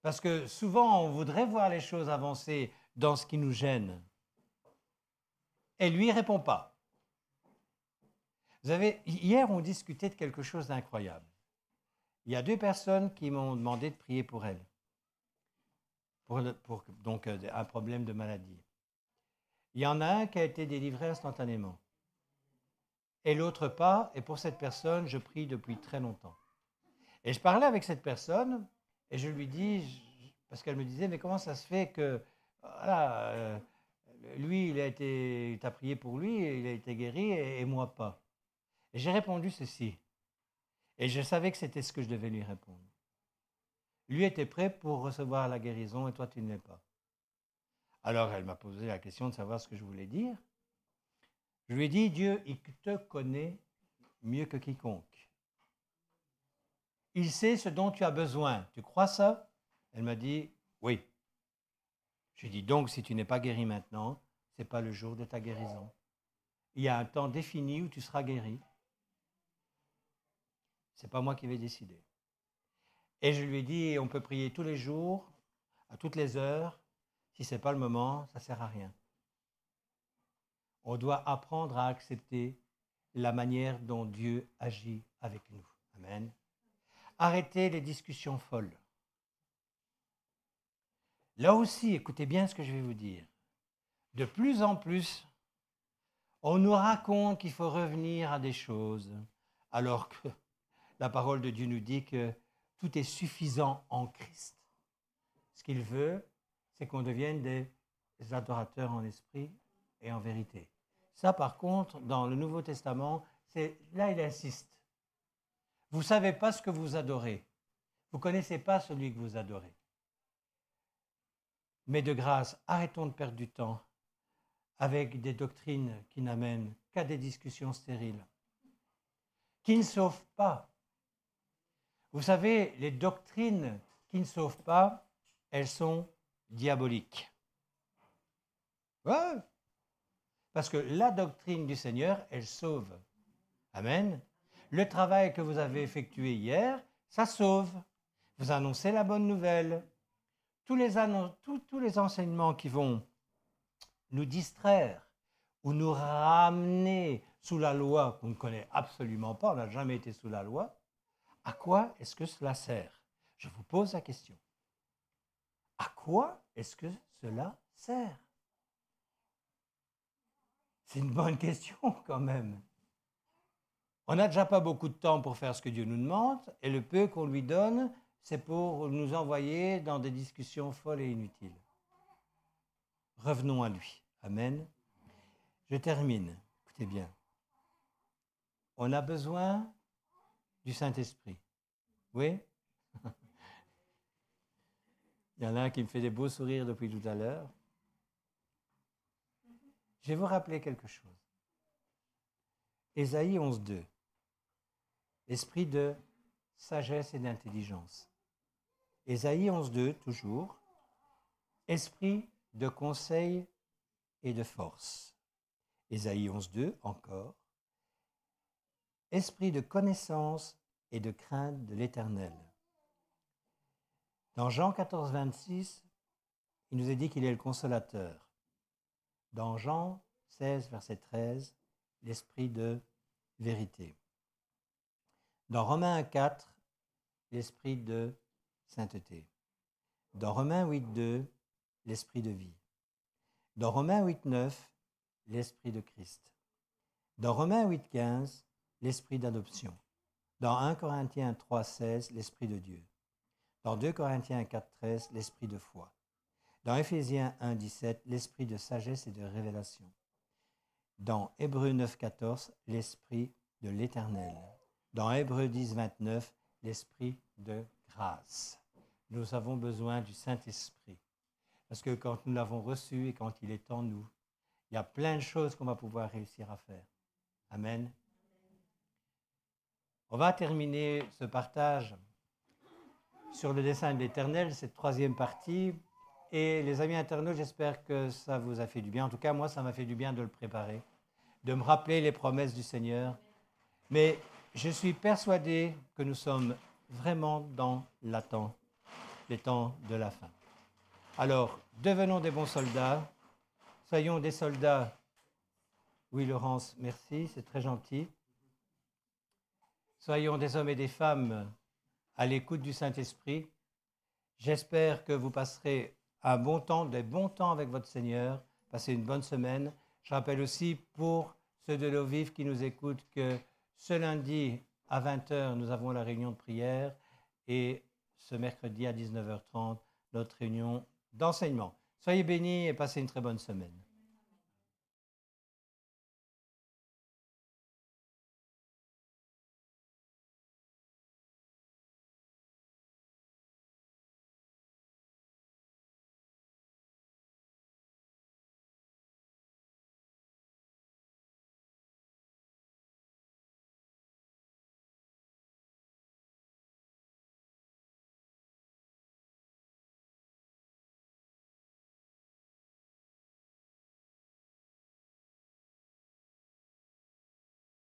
Parce que souvent, on voudrait voir les choses avancer dans ce qui nous gêne. Et lui, il ne répond pas. Vous savez, hier, on discutait de quelque chose d'incroyable. Il y a 2 personnes qui m'ont demandé de prier pour elles, pour donc un problème de maladie. Il y en a un qui a été délivré instantanément, et l'autre pas, et pour cette personne, je prie depuis très longtemps. Et je parlais avec cette personne, et je lui dis, parce qu'elle me disait, mais comment ça se fait que, voilà, lui, t'as prié pour lui, il a été guéri, et moi pas. Et j'ai répondu ceci. Et je savais que c'était ce que je devais lui répondre. Lui était prêt pour recevoir la guérison et toi, tu ne l'es pas. Alors, elle m'a posé la question de savoir ce que je voulais dire. Je lui ai dit, Dieu, il te connaît mieux que quiconque. Il sait ce dont tu as besoin. Tu crois ça? Elle m'a dit, oui. Je lui ai dit, donc, si tu n'es pas guéri maintenant, ce n'est pas le jour de ta guérison. Il y a un temps défini où tu seras guéri. Ce n'est pas moi qui vais décider. Et je lui ai dit, on peut prier tous les jours, à toutes les heures. Si ce n'est pas le moment, ça ne sert à rien. On doit apprendre à accepter la manière dont Dieu agit avec nous. Amen. Arrêtez les discussions folles. Là aussi, écoutez bien ce que je vais vous dire. De plus en plus, on nous raconte qu'il faut revenir à des choses, alors que la parole de Dieu nous dit que tout est suffisant en Christ. Ce qu'il veut, c'est qu'on devienne des adorateurs en esprit et en vérité. Ça, par contre, dans le Nouveau Testament, là, il insiste. Vous ne savez pas ce que vous adorez. Vous ne connaissez pas celui que vous adorez. Mais de grâce, arrêtons de perdre du temps avec des doctrines qui n'amènent qu'à des discussions stériles, qui ne sauvent pas. Vous savez, les doctrines qui ne sauvent pas, elles sont diaboliques. Ouais. Parce que la doctrine du Seigneur, elle sauve. Amen. Le travail que vous avez effectué hier, ça sauve. Vous annoncez la bonne nouvelle. Tous les enseignements qui vont nous distraire ou nous ramener sous la loi qu'on ne connaît absolument pas, on n'a jamais été sous la loi, à quoi est-ce que cela sert? Je vous pose la question. À quoi est-ce que cela sert? C'est une bonne question quand même. On n'a déjà pas beaucoup de temps pour faire ce que Dieu nous demande, et le peu qu'on lui donne, c'est pour nous envoyer dans des discussions folles et inutiles. Revenons à lui. Amen. Je termine. Écoutez bien. On a besoin du Saint-Esprit. Oui? Il y en a un qui me fait des beaux sourires depuis tout à l'heure. Je vais vous rappeler quelque chose. Ésaïe 11.2. Esprit de sagesse et d'intelligence. Ésaïe 11.2, toujours. Esprit de conseil et de force. Ésaïe 11.2, encore. Esprit de connaissance et de crainte de l'Éternel. Dans Jean 14.26, il nous est dit qu'il est le consolateur. Dans Jean 16, verset 13, l'esprit de vérité. Dans Romains 4, l'esprit de sainteté. Dans Romains 8.2, l'esprit de vie. Dans Romains 8.9, l'esprit de Christ. Dans Romains 8.15, l'esprit d'adoption. Dans 1 Corinthiens 3.16, l'esprit de Dieu. Dans 2 Corinthiens 4.13, l'esprit de foi. Dans Éphésiens 1.17, l'esprit de sagesse et de révélation. Dans Hébreux 9.14, l'esprit de l'Éternel. Dans Hébreux 10.29, l'esprit de grâce. Nous avons besoin du Saint-Esprit. Parce que quand nous l'avons reçu et quand il est en nous, il y a plein de choses qu'on va pouvoir réussir à faire. Amen. On va terminer ce partage sur le dessein de l'Éternel, cette troisième partie. Et les amis internautes, j'espère que ça vous a fait du bien. En tout cas, moi, ça m'a fait du bien de le préparer, de me rappeler les promesses du Seigneur. Mais je suis persuadé que nous sommes vraiment dans l'attente, les temps de la fin. Alors, devenons des bons soldats. Soyons des soldats. Oui, Laurence, merci, c'est très gentil. Soyons des hommes et des femmes à l'écoute du Saint-Esprit. J'espère que vous passerez un bon temps, des bons temps avec votre Seigneur. Passez une bonne semaine. Je rappelle aussi pour ceux de l'eau vive qui nous écoutent que ce lundi à 20h, nous avons la réunion de prière et ce mercredi à 19h30, notre réunion d'enseignement. Soyez bénis et passez une très bonne semaine.